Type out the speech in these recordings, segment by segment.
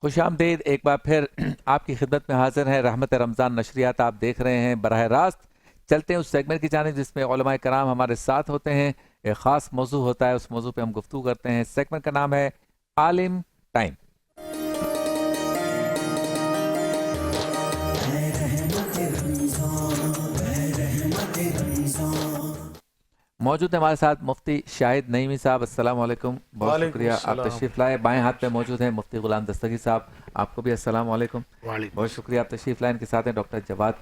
खुश आमदीद एक बार फिर आपकी खिदमत में हाजिर है रहमत रमज़ान नशरियात आप देख रहे हैं बराह रास्त। चलते हैं उस सेगमेंट की जानिब जिसमें उलमाए कराम हमारे साथ होते हैं। एक ख़ास मौजू होता है, उस मौजू पे हम गुफ्तगू करते हैं। सेगमेंट का नाम है आलिम टाइम। मौजूद है हमारे साथ मुफ्ती शाहिद नईमी साहब। अस्सलाम वालेकुम, बहुत शुक्रिया आप तशरीफ़ लाए। बाएं हाथ पे मौजूद हैं मुफ्ती गुलाम दस्तगी साहब, आपको भी अस्सलाम वालेकुम, बहुत शुक्रिया आप तशरीफ़ लाए। इनके साथ हैं डॉक्टर जवाद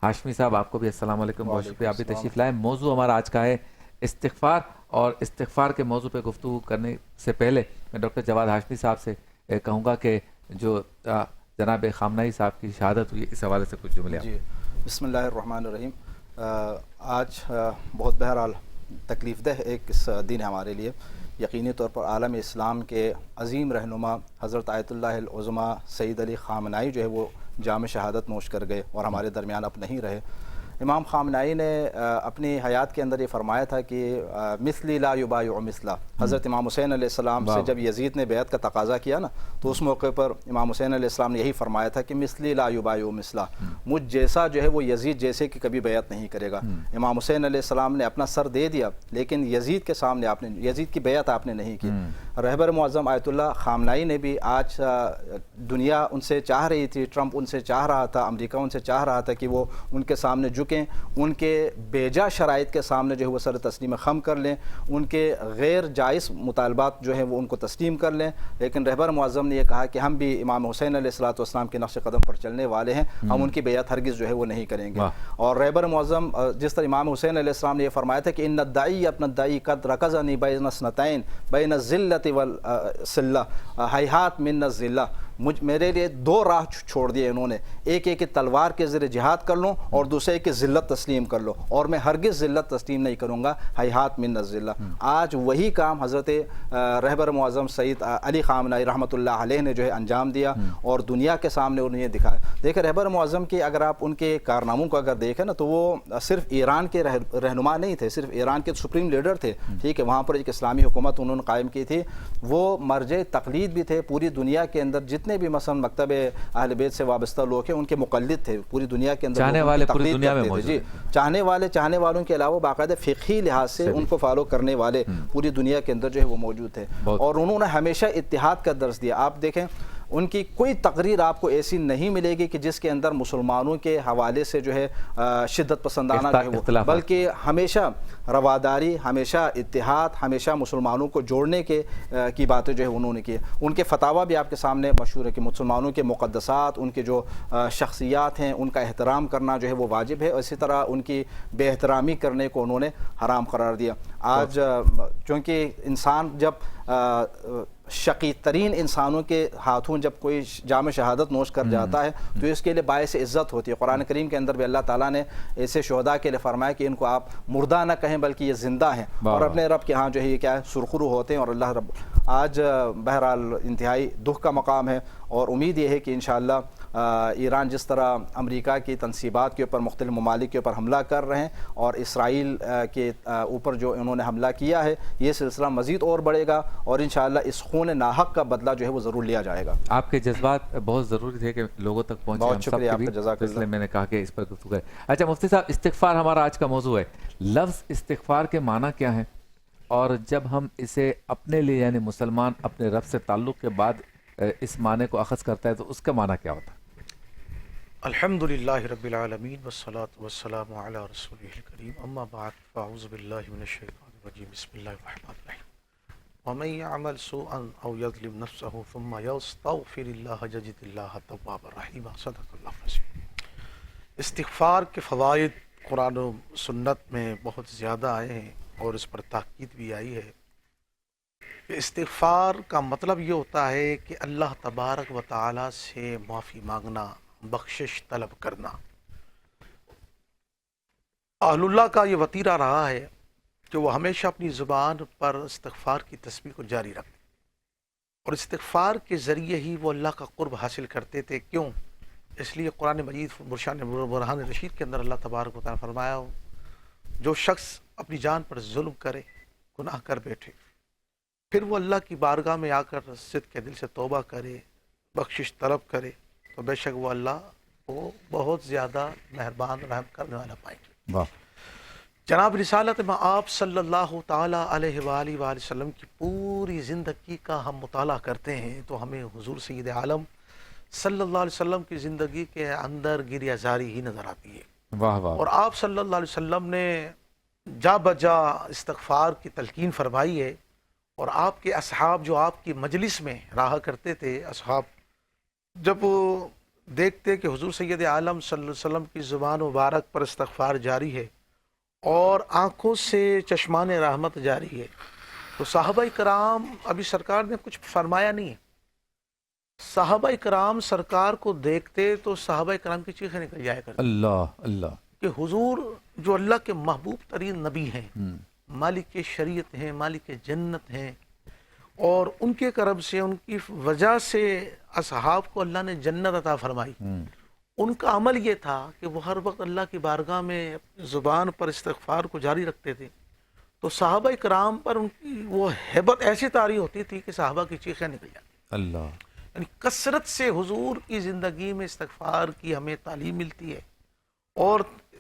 हाशमी साहब, आपको भी अस्सलाम वालेकुम, बहुत शुक्रिया आप भी तशरीफ़ लाए। मौजू हमारा आज का है इस्तिग़फ़ार, और इस्तिग़फ़ार के मौजू पे गुफ्तगू करने से पहले मैं डॉक्टर जवाद हाशमी साहब से कहूँगा कि जो जनाब खामनाई साहब की शहादत हुई, इस हवाले से कुछ जुमले आप। जी, बिस्मिल्लाहिर्रहमानिर्रहीम। आज बहुत बहरहाल तकलीफ़ दह एक इस दिन है हमारे लिए। यकीनी तौर पर आलम इस्लाम के अज़ीम रहनुमा हज़रत आयतुल्लाह उज़्मा सैयद अली ख़ामनाई जो है वो जाम शहादत नोश कर गए और हमारे दरमियान अब नहीं रहे। इमाम ख़ामनाई ने अपनी हयात के अंदर ये फ़रमाया था कि मिस्ली ला युबायु मिस्ला। हज़रत इमाम हुसैन अलैहिस्सलाम से जब यज़ीद ने बैत का तकाज़ा किया ना, तो उस मौके पर इमाम हुसैन अलैहिस्सलाम ने यही फ़रमाया था कि मिस्ली ला युबायु मिस्ला, मुझ जैसा जो है वो यज़ीद जैसे कि कभी बैत नहीं करेगा। इमाम हुसैन अलैहिस्सलाम ने अपना सर दे दिया, लेकिन यज़ीद के सामने आपने यज़ीद की बैत आपने नहीं की। रहबर मुअज़्ज़म आयतुल्लाह ख़ामनाई ने भी आज दुनिया उनसे चाह रही थी, ट्रंप उनसे चाह रहा था, अमेरिका उनसे चाह रहा था कि वो उनके सामने झुकें, उनके बेजा शराइत के सामने जो है वो सर तस्लीम खम कर लें, उनके गैर जायज़ मुतालबात जो है वो उनको तस्लीम कर लें। लेकिन रहबर मुअज़्ज़म ने यह कहा कि हम भी इमाम हुसैन अलैहिस्सलाम के नक्श कदम पर चलने वाले हैं, हम उनकी बेअत हरगिज़ जो है वो नहीं करेंगे। और रहबर मुअज़्ज़म जिस तरह इमाम हुसैन अलैहिस्सलाम ने यह फरमाया था कि इन्न दाई अपना दाई कद रकज़नी बैन स्नतैन बैन ज़िल्लत वल सिल्ला हैहात मिन ज़िल्ला। मेरे लिए दो राह छोड़ दिए इन्होंने, एक कि तलवार के ज़रिए जिहाद कर लूँ और दूसरे कि ज़िल्लत तस्लीम कर लो, और मैं हरगिज़ ज़िल्लत तस्लीम नहीं करूँगा, हैहात मिन ज़िल्ला। आज वही काम हज़रत रहबर मुअज़्ज़म सैयद अली ख़ामनाई रहमतुल्लाह अलैह ने जो है अंजाम दिया और दुनिया के सामने उन्हें दिखाया। देखिए रहबर मुअज़्ज़म के अगर आप उनके कारनामों को अगर देखें ना, तो वो सिर्फ ईरान के रहनुमा नहीं थे, सिर्फ ईरान के सुप्रीम लीडर थे, ठीक है, वहाँ पर एक इस्लामी हुकूमत उन्होंने कायम की थी। वो मर्जे तक़लीद भी थे, पूरी दुनिया के अंदर जितने भी मसलन मकतब अहले बैत से वाबस्ता लोग हैं उनके मुक़ल्लिद थे, पूरी दुनिया के अंदर चाहने वाले पूरी दुनिया में मौजूद जी, चाहने वालों के अलावा बाकायदा फ़िक़ही लिहाज से उनको फॉलो करने वाले पूरी दुनिया के अंदर जो है वो मौजूद थे। और उन्होंने हमेशा इत्तिहाद का दर्स दिया। आप देखें उनकी कोई तकरीर आपको ऐसी नहीं मिलेगी कि जिसके अंदर मुसलमानों के हवाले से जो है शिद्दत पसंदाना जो है वो, बल्कि हमेशा रवादारी, हमेशा इत्तिहाद, हमेशा मुसलमानों को जोड़ने के की बातें जो है उन्होंने की। उनके फतावा भी आपके सामने मशहूर है कि मुसलमानों के मुक़द्दसात, उनके जो शख्सियात हैं उनका एहतराम करना जो है वो वाजिब है, और इसी तरह उनकी बेहतरामी करने को उन्होंने हराम करार दिया। आज चूँकि इंसान जब शकी तरीन इंसानों के हाथों जब कोई जाम शहादत नोश कर जाता है तो इसके लिए बायस इज़्ज़त होती है। कुरान करीम के अंदर भी अल्लाह ताला ने ऐसे शहदा के लिए फरमाया कि इनको आप मुर्दा ना कहें बल्कि ये ज़िंदा हैं, और अपने रब के यहाँ जो है ये क्या है सुरखरू होते हैं। और अल्लाह रब आज बहरहाल इंतहाई दुख का मकाम है, और उम्मीद ये है कि इंशाअल्लाह ईरान जिस तरह अमेरिका की तनसीबात के ऊपर मुख्तलिफ ममालिक के ऊपर हमला कर रहे हैं और इसराइल के ऊपर जो इन्होंने हमला किया है, ये सिलसिला मज़ीद और बढ़ेगा, और इंशाअल्लाह इस खून नाहक का बदला जो है वो ज़रूर लिया जाएगा। आपके जज्बात बहुत ज़रूरी थे कि लोगों तक पहुँचे। बहुत शुक्रिया आपका, जज़ाकल्लाह। इसलिए मैंने कहा कि इस पर गुफ्तगू करें। अच्छा मुफ्ती साहब, इस्तिग़फ़ार हमारा आज का मौजू है। लफ्ज़ इस्तिग़फ़ार के माना क्या है, और जब हम इसे अपने लिए यानी मुसलमान अपने रब से ताल्लुक़ के बाद इस माने को अख़ज़ करता है तो उसका माना क्या होता है? अल्हम्दुलिल्लाहि रब्बिल आलमीन वस्सलातु वस्सलामु अला रसूलिहिल करीम, अम्मा बाद, फ़अऊज़ु बिल्लाहि मिनश शैतानिर रजीम, बिस्मिल्लाहिर रहमानिर रहीम। वमन यअमल सुअन औ यज़लिम नफ्सहु सुम्मा यस्तग़फिरिल्लाह यजिदिल्लाह तव्वाबर रहीमा। सदक़ल्लाहु अज़ीम। इस्तिग़फ़ार के फ़वाइद कुरान और सुन्नत में बहुत ज़्यादा आए हैं और इस पर ताकीद भी आई है। इस्तिग़फ़ार का मतलब ये होता है कि अल्लाह तबारक व तआला से माफ़ी मांगना, बख्शिश तलब करना। अहलुल्लाह का ये वतीरा रहा है कि वो हमेशा अपनी ज़ुबान पर इस्तिग़फ़ार की तस्बीह को जारी रखते, और इस्तिग़फ़ार के ज़रिए ही वो अल्लाह का क़ुर्ब हासिल करते थे। क्यों? इसलिए कुरान मजीद बुरहान रशीद के अंदर अल्लाह तबारक व तआला फरमाया हो, जो शख्स अपनी जान पर जुल्म करे, गुनाह कर बैठे, फिर वो अल्लाह की बारगाह में आकर सिद्क़ के दिल से तौबा करे, بخشش طلب کرے تو بے شک وہ اللہ کو بہت زیادہ مہربان رحم کرنے والا پائیں گے۔ واہ، جناب رسالت میں آپ صلی اللہ تعالیٰ علیہ وآلہ وسلم کی پوری زندگی کا ہم مطالعہ کرتے ہیں تو ہمیں حضور سید عالم صلی اللہ علیہ وسلم کی زندگی کے اندر گریہ زاری ہی نظر آتی ہے۔ واہ واہ، اور آپ صلی اللہ علیہ وسلم نے جا بجا استغفار کی تلقین فرمائی ہے، اور آپ کے اصحاب جو آپ کی مجلس میں رہا کرتے تھے، اصحاب جب وہ دیکھتے کہ حضور سید عالم صلی اللہ علیہ وسلم کی زبان مبارک پر استغفار جاری ہے اور آنکھوں سے چشمان رحمت جاری ہے، تو صحابہ کرام، ابھی سرکار نے کچھ فرمایا نہیں ہے، صحابہ کرام سرکار کو دیکھتے تو صحابہ کرام کی چیخیں نکل جایا کرتی اللہ اللہ، کہ حضور جو اللہ کے محبوب ترین نبی ہیں، ہم، مالک شریعت ہیں، مالک جنت ہیں، اور ان کے کرم سے، ان کی وجہ سے اصحاب کو اللہ نے جنت عطا فرمائی۔ ہم، ان کا عمل یہ تھا کہ وہ ہر وقت اللہ کی بارگاہ میں زبان پر استغفار کو جاری رکھتے تھے، تو صحابہ کرام پر ان کی وہ ہیبت ایسی طاری ہوتی تھی کہ صحابہ کی چیخیں نکل جاتی۔ اللہ، یعنی کثرت سے حضور کی زندگی میں استغفار کی ہمیں تعلیم ملتی ہے، اور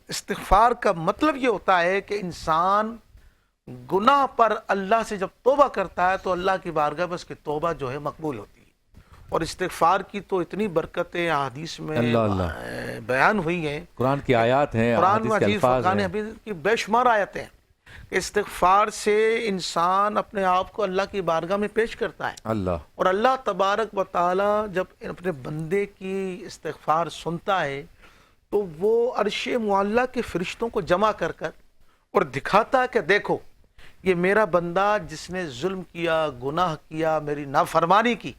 استغفار کا مطلب یہ ہوتا ہے کہ انسان گناہ پر اللہ سے جب توبہ کرتا ہے تو اللہ کی بارگاہ میں اس کی توبہ جو ہے مقبول ہوتی ہے۔ اور استغفار کی تو اتنی برکتیں احادیث میں اللہ بیان ہوئی ہیں، قرآن کی آیات ہیں، قرآن حدیث کے مجید، الفاظ فرقان ہیں۔ حمید کی بے شمار آیتیں ہیں کہ استغفار سے انسان اپنے آپ کو اللہ کی بارگاہ میں پیش کرتا ہے، اللہ، اور اللہ تبارک و تعالی جب اپنے بندے کی استغفار سنتا ہے تو وہ عرش معلیٰ کے فرشتوں کو جمع کر کر اور دکھاتا ہے کہ دیکھو یہ میرا بندہ جس نے ظلم کیا، گناہ کیا، میری نافرمانی کی،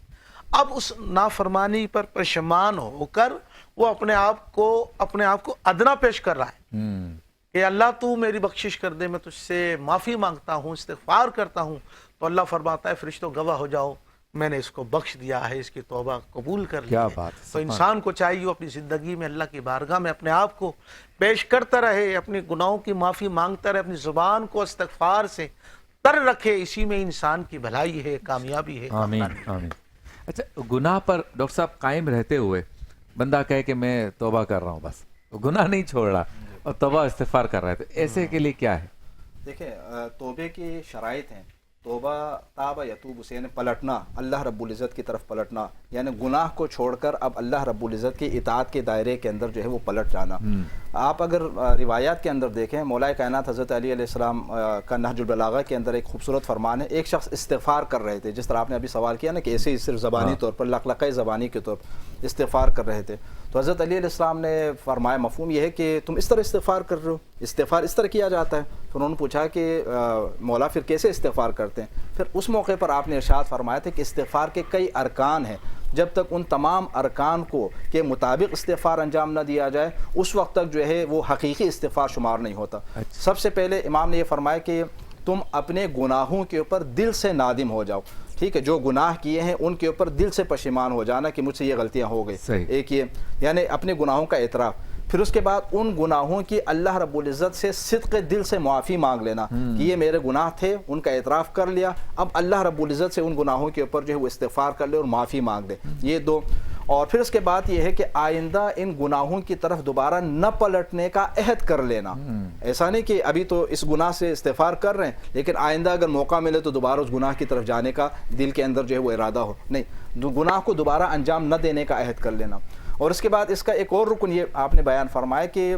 اب اس نافرمانی پر پشیمان ہو کر وہ اپنے آپ کو ادنا پیش کر رہا ہے ہم، کہ اللہ تو میری بخشش کر دے، میں تجھ سے معافی مانگتا ہوں، استغفار کرتا ہوں، تو اللہ فرماتا ہے فرشتوں گواہ ہو جاؤ، میں نے اس کو بخش دیا ہے، اس کی توبہ قبول کر لی کیا ہے۔ بات ہے، تو سبحان انسان کو چاہیے اپنی زندگی میں اللہ کی بارگاہ میں اپنے آپ کو پیش کرتا رہے، اپنے گناہوں کی معافی مانگتا رہے، اپنی زبان کو استغفار سے تر رکھے، اسی میں انسان کی بھلائی ہے، کامیابی ہے۔ آمین آمین۔ اچھا، گناہ پر ڈاکٹر صاحب قائم رہتے ہوئے بندہ کہے کہ میں توبہ کر رہا ہوں، بس گناہ نہیں چھوڑ رہا اور توبہ استغفار کر رہا ہے، تو ایسے کے لیے کیا ہے؟ دیکھیں، توبے کی شرائط ہیں۔ توبہ تاب یتوب سے یعنی پلٹنا، اللہ رب العزت کی طرف پلٹنا، یعنی گناہ کو چھوڑ کر اب اللہ رب العزت کی اطاعت کے دائرے کے اندر جو ہے وہ پلٹ جانا۔ آپ اگر روایات کے اندر دیکھیں، مولا کائنات حضرت علی علیہ السلام کا نہج البلاغہ کے اندر ایک خوبصورت فرمان ہے، ایک شخص استغفار کر رہے تھے، جس طرح آپ نے ابھی سوال کیا نا کہ ایسے ہی صرف زبانی طور پر لقلقۂ زبانی کے طور پر استغفار کر رہے تھے، تو حضرت علی علیہ السلام نے فرمایا، مفہوم یہ ہے کہ تم اس طرح استغفار کر رہے ہو، استغفار اس طرح کیا جاتا ہے؟ تو انہوں نے پوچھا کہ مولا پھر کیسے استغفار کرتے ہیں؟ پھر اس موقع پر آپ نے ارشاد فرمایا تھا کہ استغفار کے کئی ارکان ہیں، جب تک ان تمام ارکان کو کے مطابق استغفار انجام نہ دیا جائے اس وقت تک جو ہے وہ حقیقی استغفار شمار نہیں ہوتا۔ سب سے پہلے امام نے یہ فرمایا کہ تم اپنے گناہوں کے اوپر دل سے نادم ہو جاؤ، ٹھیک ہے، جو گناہ کیے ہیں ان کے اوپر دل سے پشیمان ہو جانا کہ مجھ سے یہ غلطیاں ہو گئی، ایک یہ یعنی اپنے گناہوں کا اعتراف۔ پھر اس کے بعد ان گناہوں کی اللہ رب العزت سے صدق دل سے معافی مانگ لینا کہ یہ میرے گناہ تھے، ان کا اعتراف کر لیا، اب اللہ رب العزت سے ان گناہوں کے اوپر جو ہے وہ استغفار کر لے اور معافی مانگ لے، یہ دو۔ اور پھر اس کے بعد یہ ہے کہ آئندہ ان گناہوں کی طرف دوبارہ نہ پلٹنے کا عہد کر لینا۔ ایسا نہیں کہ ابھی تو اس گناہ سے استغفار کر رہے ہیں لیکن آئندہ اگر موقع ملے تو دوبارہ اس گناہ کی طرف جانے کا دل کے اندر جو ہے وہ ارادہ ہو، نہیں، گناہ کو دوبارہ انجام نہ دینے کا عہد کر لینا۔ اور اس کے بعد اس کا ایک اور رکن یہ آپ نے بیان فرمایا کہ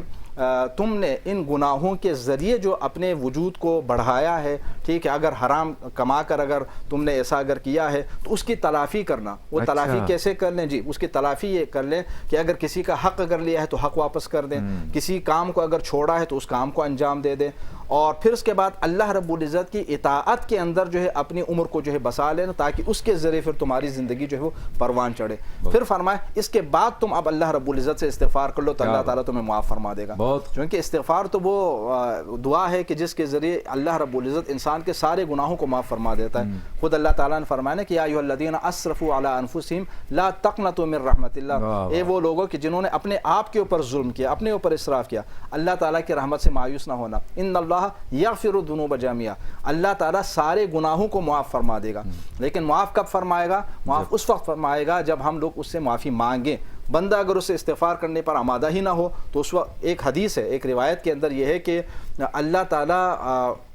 تم نے ان گناہوں کے ذریعے جو اپنے وجود کو بڑھایا ہے، ٹھیک ہے، اگر حرام کما کر اگر تم نے ایسا اگر کیا ہے تو اس کی تلافی کرنا۔ وہ تلافی کیسے کر لیں؟ جی، اس کی تلافی یہ کر لیں کہ اگر کسی کا حق اگر لیا ہے تو حق واپس کر دیں، کسی کام کو اگر چھوڑا ہے تو اس کام کو انجام دے دیں، اور پھر اس کے بعد اللہ رب العزت کی اطاعت کے اندر جو ہے اپنی عمر کو جو ہے بسا لینا تاکہ اس کے ذریعے پھر تمہاری زندگی جو ہے وہ پروان چڑھے۔ پھر فرمایا اس کے بعد تم اب اللہ رب العزت سے استغفار کر لو تو اللہ تعالیٰ تمہیں معاف فرما دے گا، کیونکہ استغفار تو وہ دعا ہے کہ جس کے ذریعے اللہ رب العزت انسان کے سارے گناہوں کو معاف فرما دیتا ہے۔ خود اللہ تعالیٰ نے فرمایا کہ یا ایھا الذین اسرفوا علی انفسہم لا تقنطوا من رحمت اللہ، اے وہ لوگوں کہ جنہوں نے اپنے آپ کے اوپر ظلم کیا، اپنے اوپر اسراف کیا، اللہ تعالیٰ کی رحمت سے مایوس نہ ہونا۔ ان اللہ इस्तगफिरुल्लाह यगफिरुद्दुनूब जमीआ, अल्लाह ताला सारे गुनाहों को माफ़ फरमा देगा। लेकिन माफ़ कब फरमाएगा? माफ़ उस वक्त फरमाएगा जब हम लोग उससे माफ़ी मांगें। बंदा अगर उससे इस्तिग़फ़ार करने पर आमादा ही ना हो तो उस वक्त, एक हदीस है, एक रिवायत के अंदर यह है कि अल्लाह ताला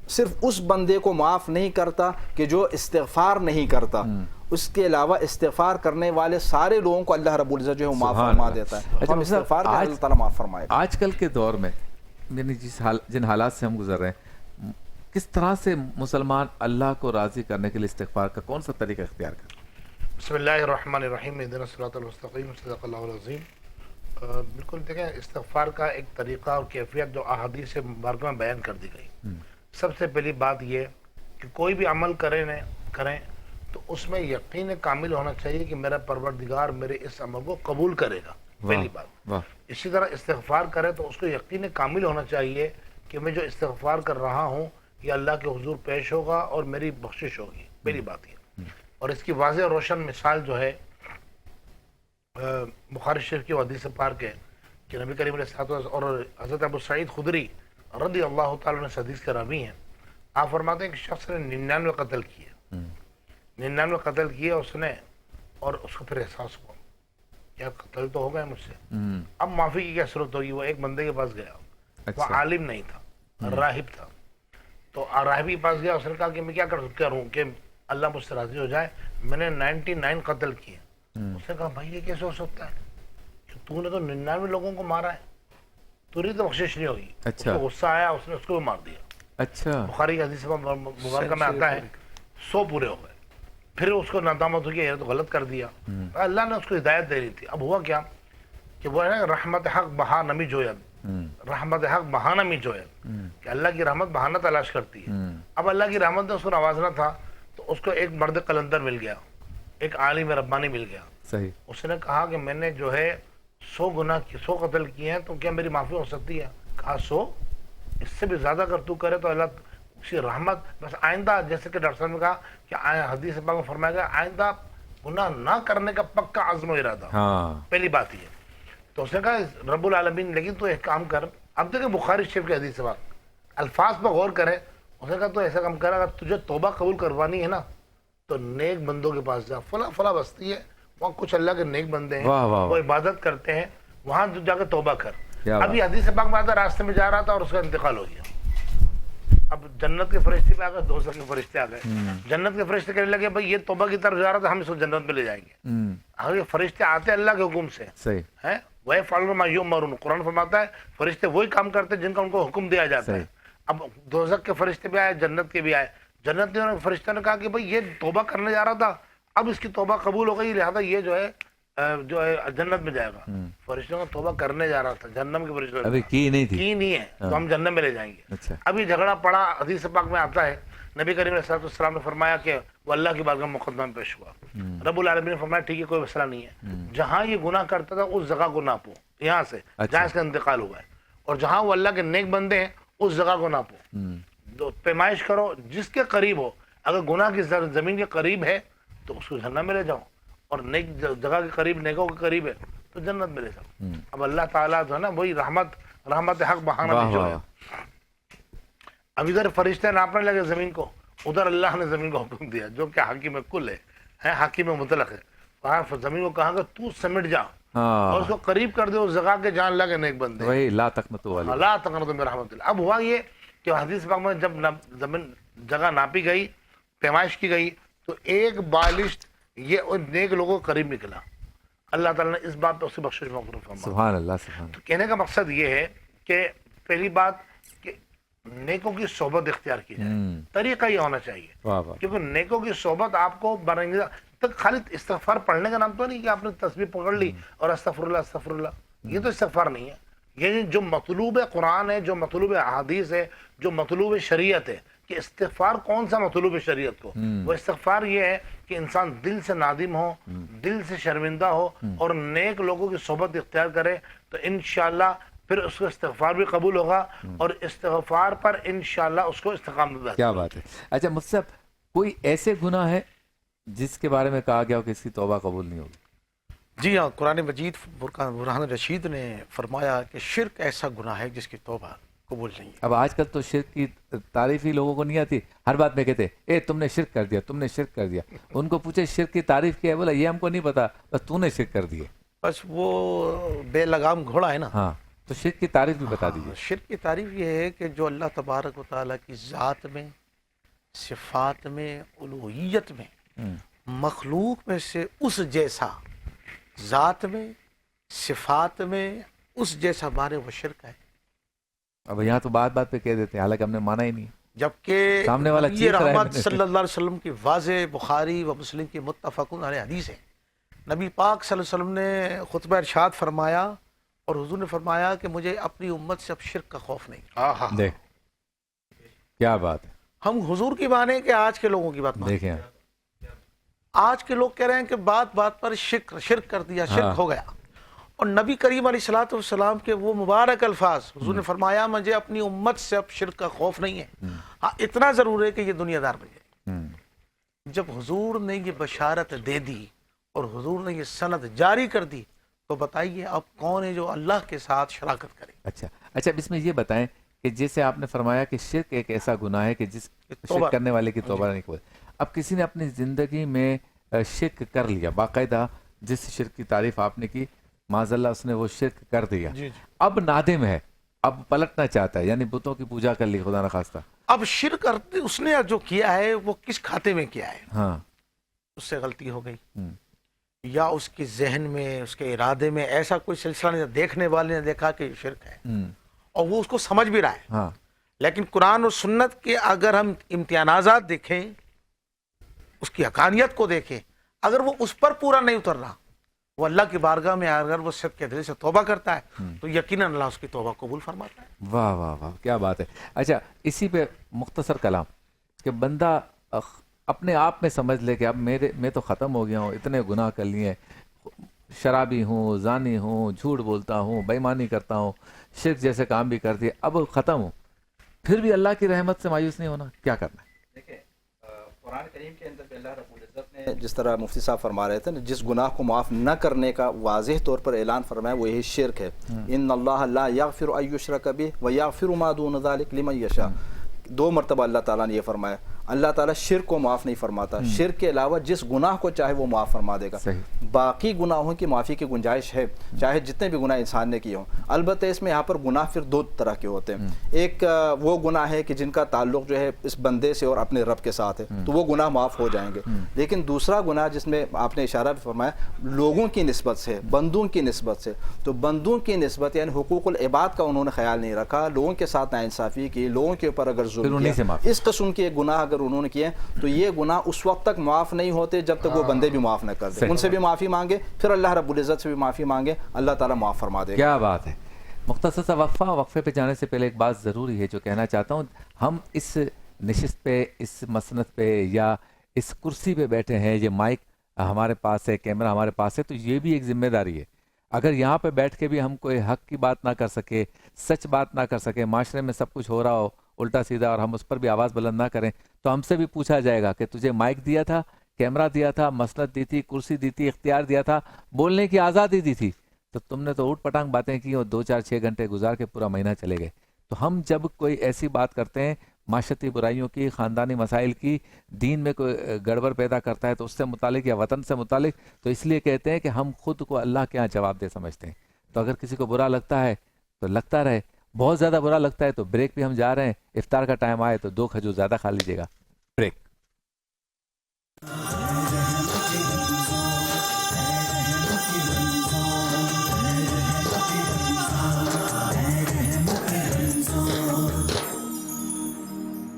सिर्फ उस बंदे को माफ़ नहीं करता कि जो इस्तिग़फ़ार नहीं करता, उसके अलावा इस्तिग़फ़ार करने वाले सारे लोगों को अल्लाह रब्बुल इज़्ज़त जो है माफ़ फरमा देता है। अच्छा, हम इस्तिग़फ़ार करें, अल्लाह ताला माफ़ फरमाएगा। आजकल के दौर में यानी जिन हालात से हम गुजर रहे हैं, किस तरह से मुसलमान अल्लाह को राज़ी करने के लिए इस्तिग़फ़ार का कौन सा तरीका इख्तियार करें? बिस्मिल्लाहिर्रहमानिर्रहीम, इहदिना सिरातल मुस्तक़ीम, सदक़ल्लाहुल अज़ीम। बिल्कुल देखें, इस्तिग़फ़ार का एक तरीक़ा और कैफ़ियत जो अहादीस मुबारक में बयान कर दी गई। सबसे पहली बात ये कि कोई भी अमल करें तो उसमें यकीन कामिल होना चाहिए कि मेरा परवरदिगार मेरे इस अमल को कबूल करेगा, पहली बात। इसी तरह इस्तिग़फ़ार करें तो उसको यकीन कामिल होना चाहिए कि मैं जो इस्तिग़फ़ार कर रहा हूँ ये अल्लाह के हुज़ूर पेश होगा और मेरी बख्शिश होगी, पहली बात ये। और इसकी वाज़ेह रोशन मिसाल जो है बुखारी शरीफ की हदीस पाक है कि नबी करीम अलैहिस्सलातु और हज़रत अबू सईद खुदरी रज़ी अल्लाह तआला अन्हु इस हदीस के रावी हैं। आप फरमाते हैं कि शख्स ने 99 कत्ल किए, 99 कत्ल किए उसने, और उसको फिर एहसास हुआ क्या कत्ल तो हो गए मुझसे, अब माफ़ी की क्या जरूरत होगी। वो एक बंदे के पास गया, वो आलिम नहीं था, राहिब था। तो राहिब के पास गया, उसने कहा कि मैं क्या करूँ कि अल्लाह मुझसे राज़ी हो जाए, मैंने 99 कत्ल किए। उसने कहा भाई ये कैसे हो सकता है, तूने तो 99 लोगों को मारा है, तुरी तो बख्शिश नहीं होगी। अच्छा। उसको गुस्सा आया, उसने उसको भी मार दिया। अच्छा। बुखारी की हदीस मुबारक में आता है 100 पूरे हो गए। फिर उसको नादामत हो गया, ये तो गलत कर दिया। अल्लाह ने उसको हिदायत दे रही थी। अब हुआ क्या कि वो है ना, रहमत हक बहा नमी जोयल, रहमत हक बहाना मी जोयल, कि अल्लाह की रहमत बहाना तलाश करती है। अब अल्लाह की रहमत ने उसको नवाजना था तो उसको एक मर्द कलंदर मिल गया, एक आलिम रब्बानी मिल गया। सही। उसने कहा कि मैंने जो है 100 कत्ल किए हैं, तो क्या मेरी माफ़ी हो सकती है? कहा 100, इससे भी ज़्यादा अगर तू करे तो अल्लाह उसी रहमत, बस आइंदा, जैसे कि डॉक्टर साहब ने कहा कि हदीस पाक में फरमाया गया आइंदा गुनाह ना करने का पक्का अज़्म इरादा। हाँ। पहली बात ये। तो उसने कहा रब्बुल आलमीन, लेकिन तू एक काम कर, अब देखिए बुखारी शरीफ की हदीस पाक अल्फाज पर गौर करें। उसने कहा तो ऐसा काम कर, अगर तुझे तौबा कबूल करवानी है ना तो नेक बंदों के पास जा, फला बस्ती है, वहाँ कुछ अल्लाह के नेक बंदे हैं, वो इबादत करते हैं, वहाँ जाकर तौबा कर। अभी हदीस पाक में आता, रास्ते में जा रहा था और उसका इंतकाल हो गया। अब जन्नत के फरिश्ते पे आ गए, दोस्त के फरिश्ते आ गए। जन्नत के फरिश्ते कहने लगे भाई ये तौबा की तरफ जा रहा था, हम इसको जन्नत में ले जाएंगे। अगर फरिश्ते आते अल्लाह के हुक्म से, सही है, वही फालून मा युमरून, कुरान फरमाता है फरिश्ते वही काम करते जिनका उनको हुक्म दिया जाता है। अब दोज़ख के फरिश्ते भी आए, जन्नत के भी आए। जन्नत के फरिश्ते ने कहा कि भाई ये तौबा करने जा रहा था, अब इसकी तौबा कबूल हो गई, लिहाजा ये जो है जन्नत में जाएगा। फरिश्तों का तौबा करने जा रहा था, जन्नत के फरिश्तों अभी की नहीं है, तो हम जन्नत में ले जाएंगे। अच्छा। अभी झगड़ा पड़ा, हदीस पाक में आता है नबी करीम अलैहिस्सलाम ने फरमाया कि वो अल्लाह की बारगाह में मुकदमा में पेश हुआ। रब्बुल आलमीन ने फरमाया ठीक है, कोई मसला नहीं है, जहाँ ये गुनाह करता था उस जगह को नापो, यहाँ से जहाँ इसका इंतकाल हुआ है, और जहाँ वो अल्लाह के नेक बंदे हैं उस जगह को नापो, पैमाइश करो जिसके करीब हो। अगर गुनाह की जमीन के करीब है तो उसको जन्नत में ले जाओ, और नेक जगह के करीब, नेकों के करीब है तो जन्नत में ले जाओ। अब अल्लाह ताला जो है ना, वही रहमत हक बहाना जो है। अब इधर फरिश्ते नापने लगे जमीन को, उधर अल्लाह ने जमीन को हुक्म दिया, जो कि हाकिम कुल है, हाकिम मुतलक है। वहाँ जमीन को कहा कि तू समिट जा और उसको करीब कर दे उस जगह के जहाँ अल्लाह के नेक बंदे, वही ला तकनतु मिन रहमतिल्लाह। अब हुआ ये कि हदीस पाक में जब जमीन जगह नापी गई, पैमाइश की गई, तो एक बालिश ये उन नेक लोगों के करीब निकला। अल्लाह ताला ने इस बात पे उसकी बख्शिश मौकूफ फरमाई। सुभान अल्लाह, सुभान। तो कहने का मकसद ये है कि पहली बात कि नेकों की सोबत इख्तियार की जाए, तरीका ये होना चाहिए, क्योंकि नेकों की सोबत आपको बनेंगे। तो खाली इस्तिग़फ़ार पढ़ने का नाम तो नहीं कि आपने तस्बीह पकड़ ली और अस्तग़फ़िरुल्लाह अस्तग़फ़िरुल्लाह, ये तो इस्तिग़फ़ार नहीं है। ये जो मतलूब कुरान है, जो मतलूब हदीस है, जो मतलूब शरीयत है, कि इस्तिग़फ़ार कौन सा मतलूब है शरीयत को, वो इस्तिग़फ़ार ये है कि इंसान दिल से नादिम हो, दिल से शर्मिंदा हो और नेक लोगों की सोबत इख्तियार करे, तो इंशाअल्लाह फिर उसको इस्तिग़फ़ार भी कबूल होगा और इस्तिग़फ़ार पर इंशाअल्लाह उसको इस्तिक़ामत। क्या बात है। अच्छा मुफ्ती साहब, कोई ऐसे गुनाह है जिसके बारे में कहा गया हो कि इसकी तौबा कबूल नहीं होगी? जी हाँ, कुरान मजीद बुरहान रशीद ने फरमाया कि शिर्क ऐसा गुनाह है जिसकी तौबा قبول نہیں ہے۔ اب آج کل تو شرک کی تعریف ہی لوگوں کو نہیں آتی، ہر بات میں کہتے اے تم نے شرک کر دیا، تم نے شرک کر دیا۔ ان کو پوچھے شرک کی تعریف کیا ہے، بولا یہ ہم کو نہیں پتا، بس تو نے شرک کر دیے۔ بس وہ بے لگام گھوڑا ہے نا۔ ہاں تو شرک کی تعریف بھی بتا دیجیے۔ شرک کی تعریف یہ ہے کہ جو اللہ تبارک و تعالیٰ کی ذات میں، صفات میں، الوہیت میں، مخلوق میں سے اس جیسا، ذات میں، صفات میں اس جیسا مانے وہ شرک ہے۔ اب یہاں تو بات بات پہ کہہ دیتے ہیں، حالانکہ ہم نے مانا ہی نہیں۔ جبکہ سامنے والا نبی چیخ رہا ہے رحمت صلی اللہ علیہ وسلم کی واضح بخاری و مسلم کی متفقن علیہ حدیث ہے۔ نبی پاک صلی اللہ علیہ وسلم نے خطبہ ارشاد فرمایا اور حضور نے فرمایا کہ مجھے اپنی امت سے اب شرک کا خوف نہیں۔ دیکھ کیا بات ہے، ہم حضور کی مانیں کہ آج کے لوگوں کی بات مانیں؟ دیکھیں آج کے لوگ کہہ رہے ہیں کہ بات بات پر شرک کر دیا، شرک ہو گیا۔ اور نبی کریم علیہ الصلوۃ والسلام کے وہ مبارک الفاظ، حضور نے فرمایا مجھے اپنی امت سے اب شرک کا خوف نہیں ہے، ہاں اتنا ضرور ہے کہ یہ دنیا دار بن جائے۔ جب حضور نے یہ بشارت دے دی اور حضور نے یہ سند جاری کر دی تو بتائیے اب کون ہے جو اللہ کے ساتھ شراکت کرے؟ اچھا اب اس میں یہ بتائیں کہ جیسے آپ نے فرمایا کہ شرک ایک ایسا گناہ ہے کہ جس شرک کرنے والے کی توبہ نہیں قبول۔ اب کسی نے اپنی زندگی میں شرک کر لیا، باقاعدہ جس شرک کی تعریف آپ نے کی، معاذ اللہ اس نے وہ شرک کر دیا، اب نادم ہے، اب پلٹنا چاہتا ہے، یعنی بتوں کی پوجا کر لی خدا نخواستہ۔ اب شرک اس نے جو کیا ہے وہ کس کھاتے میں کیا ہے؟ ہاں اس سے غلطی ہو گئی یا اس کے ذہن میں، اس کے ارادے میں ایسا کوئی سلسلہ نہیں، دیکھنے والے نے دیکھا کہ یہ شرک ہے اور وہ اس کو سمجھ بھی رہا ہے۔ ہاں لیکن قرآن اور سنت کے اگر ہم امتیازات دیکھیں، اس کی حقانیت کو دیکھیں، اگر وہ اس پر پورا نہیں اتر رہا، وہ اللہ کی بارگاہ میں اگر وہ صدق کے دل سے توبہ کرتا ہے تو یقیناً اللہ اس کی توبہ قبول فرماتا ہے۔ واہ واہ واہ کیا بات ہے۔ اچھا اسی پہ مختصر کلام کہ بندہ اپنے آپ میں سمجھ لے کہ اب میں تو ختم ہو گیا ہوں، اتنے گناہ کر لیے، شرابی ہوں، زانی ہوں، جھوٹ بولتا ہوں، بے ایمانی کرتا ہوں، شرک جیسے کام بھی کر دیے، اب ختم ہوں، پھر بھی اللہ کی رحمت سے مایوس نہیں ہونا، کیا کرنا ہے؟ دیکھیں قرآن کریم کے اندر اللہ رب العزت نے جس طرح مفتی صاحب فرما رہے تھے نا، جس گناہ کو معاف نہ کرنے کا واضح طور پر اعلان فرمایا وہ یہی شرک ہے۔ ان اللہ لا یغفر ان یشرک بہ ویغفر ما دون ذلک لمن یشاء۔ 2 مرتبہ اللہ تعالیٰ نے یہ فرمایا، اللہ تعالیٰ شرک کو معاف نہیں فرماتا، شرک کے علاوہ جس گناہ کو چاہے وہ معاف فرما دے گا۔ باقی گناہوں کی معافی کی گنجائش ہے، چاہے جتنے بھی گناہ انسان نے کیے ہوں۔ البتہ اس میں یہاں پر گناہ پھر 2 طرح کے ہوتے ہیں، ایک وہ گناہ ہے کہ جن کا تعلق جو ہے اس بندے سے اور اپنے رب کے ساتھ ہے، تو وہ گناہ معاف ہو جائیں گے۔ لیکن دوسرا گناہ جس میں آپ نے اشارہ بھی فرمایا لوگوں کی نسبت سے، بندوں کی نسبت سے، تو بندوں کی نسبت یعنی حقوق العباد کا انہوں نے خیال نہیں رکھا، لوگوں کے ساتھ ناانصافی کی، لوگوں کے اوپر اگر ظلم کیا، اس قسم کے گناہ اگر انہوں نے کیے تو یہ گناہ اس وقت تک معاف نہیں ہوتے جب تک وہ بندے بھی معاف نہ کر دیں۔ ان سے بھی معافی مانگے، پھر اللہ رب العزت سے بھی معافی مانگے، اللہ تعالیٰ معاف فرما دے گا۔ کیا بات ہے۔ مختصر سا وقفے پہ جانے سے پہلے ایک بات ضروری ہے جو کہنا چاہتا ہوں، ہم اس نشست پہ، اس مسند پہ یا اس کرسی پہ بیٹھے ہیں، یہ مائک ہمارے پاس ہے، کیمرہ ہمارے پاس ہے، تو یہ بھی ایک ذمہ داری ہے۔ اگر یہاں پہ بیٹھ کے بھی ہم کوئی حق کی بات نہ کر سکے، سچ بات نہ کر سکے، معاشرے میں سب کچھ ہو رہا ہو الٹا سیدھا اور ہم اس پر بھی آواز بلند نہ کریں، تو ہم سے بھی پوچھا جائے گا کہ تجھے مائک دیا تھا، کیمرہ دیا تھا، مسند دی تھی، کرسی دی تھی، اختیار دیا تھا، بولنے کی آزادی دی تھی، تو تم نے تو اوٹ پٹانگ باتیں کی اور 2 4 6 گھنٹے گزار کے پورا مہینہ چلے گئے۔ تو ہم جب کوئی ایسی بات کرتے ہیں معاشرتی برائیوں کی، خاندانی مسائل کی، دین میں کوئی گڑبڑ پیدا کرتا ہے تو اس سے متعلق یا وطن سے متعلق، تو اس لیے کہتے ہیں کہ ہم خود کو اللہ کے ہاں جواب دہ سمجھتے ہیں۔ تو اگر کسی کو برا لگتا ہے تو لگتا رہے، بہت زیادہ برا لگتا ہے تو بریک پہ ہم جا رہے ہیں، افطار کا ٹائم آئے تو 2 کھجور زیادہ کھا لیجیے گا۔